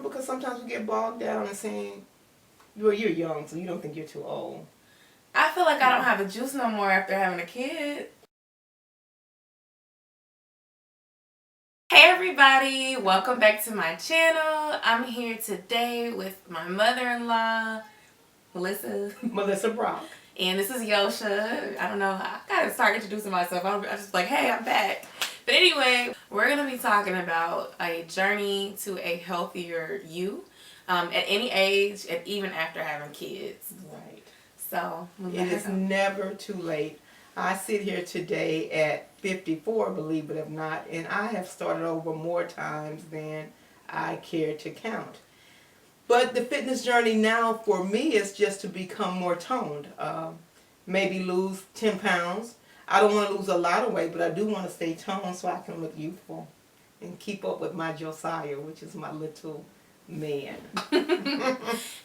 because sometimes we get bogged down and saying, well, you're young, so you don't think you're too old. I feel like I don't have the juice no more after having a kid. Hey everybody, welcome back to my channel. I'm here today with my mother-in-law, Melissa Brock. And this is Yosha. I don't know, I gotta start introducing myself. I'm just like, hey, I'm back. But anyway, we're gonna be talking about a journey to a healthier you at any age and even after having kids. Right. So, it is never too late. I sit here today at 54, believe it or not, and I have started over more times than I care to count. But the fitness journey now for me is just to become more toned. Maybe lose 10 pounds. I don't want to lose a lot of weight, but I do want to stay toned so I can look youthful and keep up with my Josiah, which is my little man.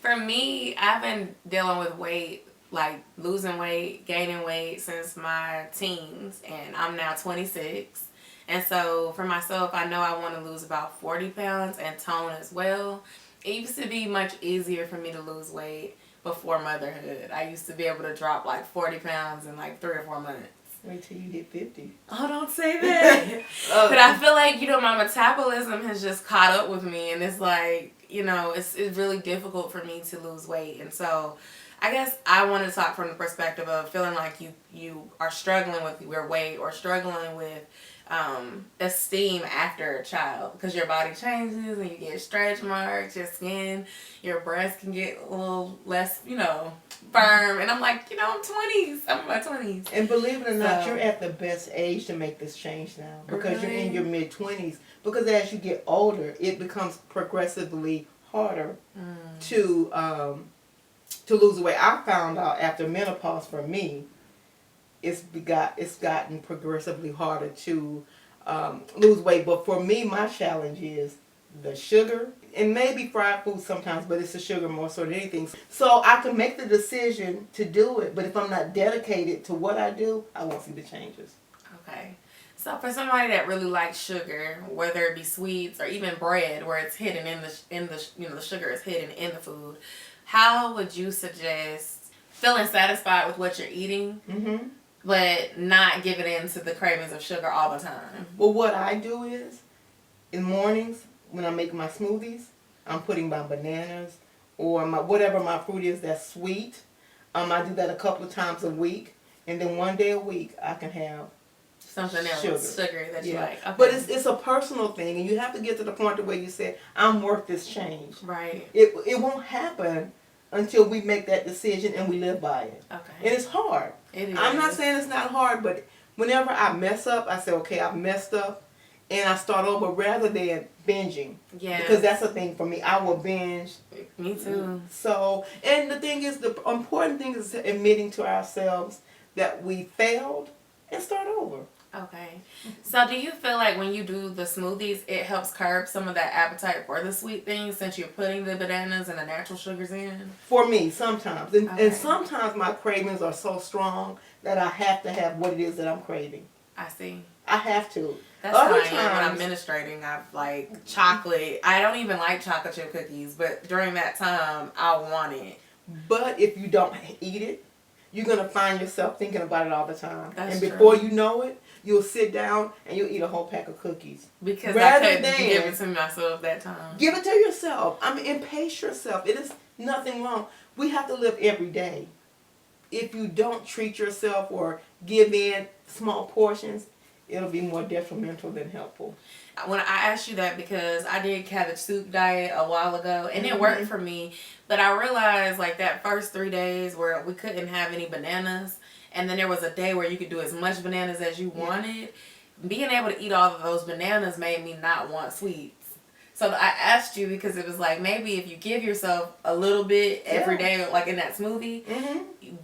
For me, I've been dealing with weight, like losing weight, gaining weight since my teens, and I'm now 26. And so for myself, I know I want to lose about 40 pounds and tone as well. It used to be much easier for me to lose weight before motherhood. I used to be able to drop like 40 pounds in like 3 or 4 months. Wait till you hit 50. Oh, don't say that. But I feel like, my metabolism has just caught up with me, and it's like, it's really difficult for me to lose weight. And so I guess I want to talk from the perspective of feeling like you are struggling with your weight or struggling with esteem after a child, because your body changes and you get stretch marks, your skin, your breasts can get a little less, firm. And I'm like, I'm 20s. I'm in my 20s. And believe it or not, you're at the best age to make this change now, because you're in your mid-20s. Because as you get older, it becomes progressively harder to lose weight. I found out after menopause for me, it's gotten progressively harder to lose weight. But for me, my challenge is the sugar, and maybe fried food sometimes, but it's the sugar more so than anything. So I can make the decision to do it, but if I'm not dedicated to what I do, I won't see the changes. Okay. So for somebody that really likes sugar, whether it be sweets or even bread, where it's hidden the sugar is hidden in the food, how would you suggest feeling satisfied with what you're eating, but not giving in to the cravings of sugar all the time? Well, what I do is, in mornings, when I make my smoothies, I'm putting my bananas or whatever my fruit is that's sweet. I do that a couple of times a week, and then one day a week I can have something else, sugar that you like. Okay. But it's a personal thing, and you have to get to the point where you say, I'm worth this change. Right. It won't happen until we make that decision and we live by it. Okay. And it's hard. It is. I'm not saying it's not hard, but whenever I mess up, I say, okay, I've messed up, and I start over rather than binging. Yeah. Because that's the thing for me. I will binge. Me too. So, and the thing is, the important thing is admitting to ourselves that we failed and start over. Okay. So do you feel like when you do the smoothies, it helps curb some of that appetite for the sweet things, since you're putting the bananas and the natural sugars in? For me, sometimes. And sometimes my cravings are so strong that I have to have what it is that I'm craving. I see. I have to. That's how I am when I'm menstruating. I've like chocolate. I don't even like chocolate chip cookies, but during that time, I want it. But if you don't eat it, you're going to find yourself thinking about it all the time. That's and before true. you know it, you'll sit down and you'll eat a whole pack of cookies. Because I couldn't give it to myself that time. Give it to yourself. And pace yourself. It is nothing wrong. We have to live every day. If you don't treat yourself or give in small portions, it'll be more detrimental than helpful. When I asked you that, because I did cabbage soup diet a while ago, and it worked for me, but I realized like that first 3 days where we couldn't have any bananas, and then there was a day where you could do as much bananas as you wanted. Being able to eat all of those bananas made me not want sweets. So I asked you because it was like, maybe if you give yourself a little bit every day, like in that smoothie,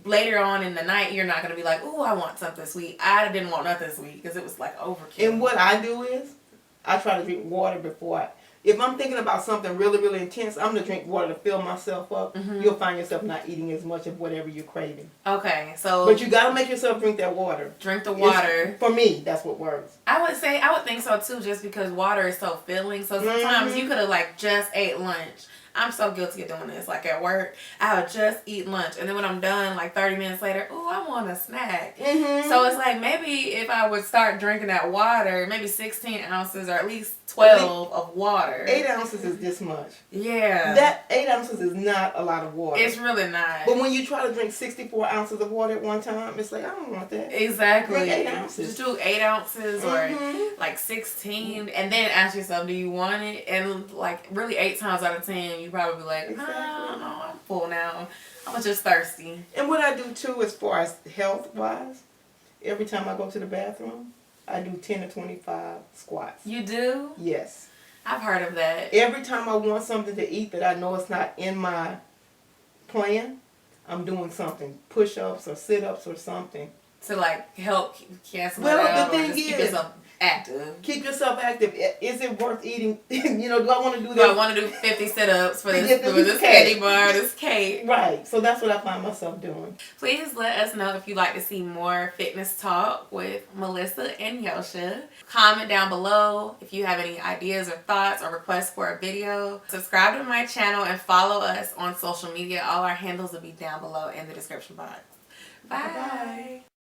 later on in the night, you're not going to be like, oh, I want something sweet. I didn't want nothing sweet because it was like overkill. And what I do is, I try to drink water before if I'm thinking about something really, really intense, I'm going to drink water to fill myself up. You'll find yourself not eating as much of whatever you're craving. Okay, so... But you got to make yourself drink that water. Drink the water. For me, that's what works. I would think so too, just because water is so filling. So sometimes you could have like just ate lunch. I'm so guilty of doing this. Like at work, I would just eat lunch, and then when I'm done, like 30 minutes later, oh, I want a snack. So it's like maybe if I would start drinking that water, maybe 16 ounces or at least 12 of water. 8 ounces is this much. Yeah. That 8 ounces is not a lot of water. It's really not. But when you try to drink 64 ounces of water at one time, it's like, I don't want that. Exactly. Drink 8 ounces. Just do 8 ounces or like 16, and then ask yourself, do you want it? And like really 8 times out of 10, you probably be like, Exactly. no, I'm full now. I'm just thirsty. And what I do too, as far as health wise, every time I go to the bathroom, I do 10 to 25 squats. You do? Yes. I've heard of that. Every time I want something to eat that I know it's not in my plan, I'm doing something. Push-ups or sit-ups or something. To like help cancel Well, it out, the or thing just keep is, yourself active. Keep yourself active. Is it worth eating? Do I want to do Do this? I want to do 50 sit-ups for To this, get this candy bar, this cake? Right. So that's what I find myself doing. Please let us know if you'd like to see more fitness talk with Melissa and Yosha. Comment down below if you have any ideas or thoughts or requests for a video. Subscribe to my channel and follow us on social media. All our handles will be down below in the description box. Bye. Bye-bye.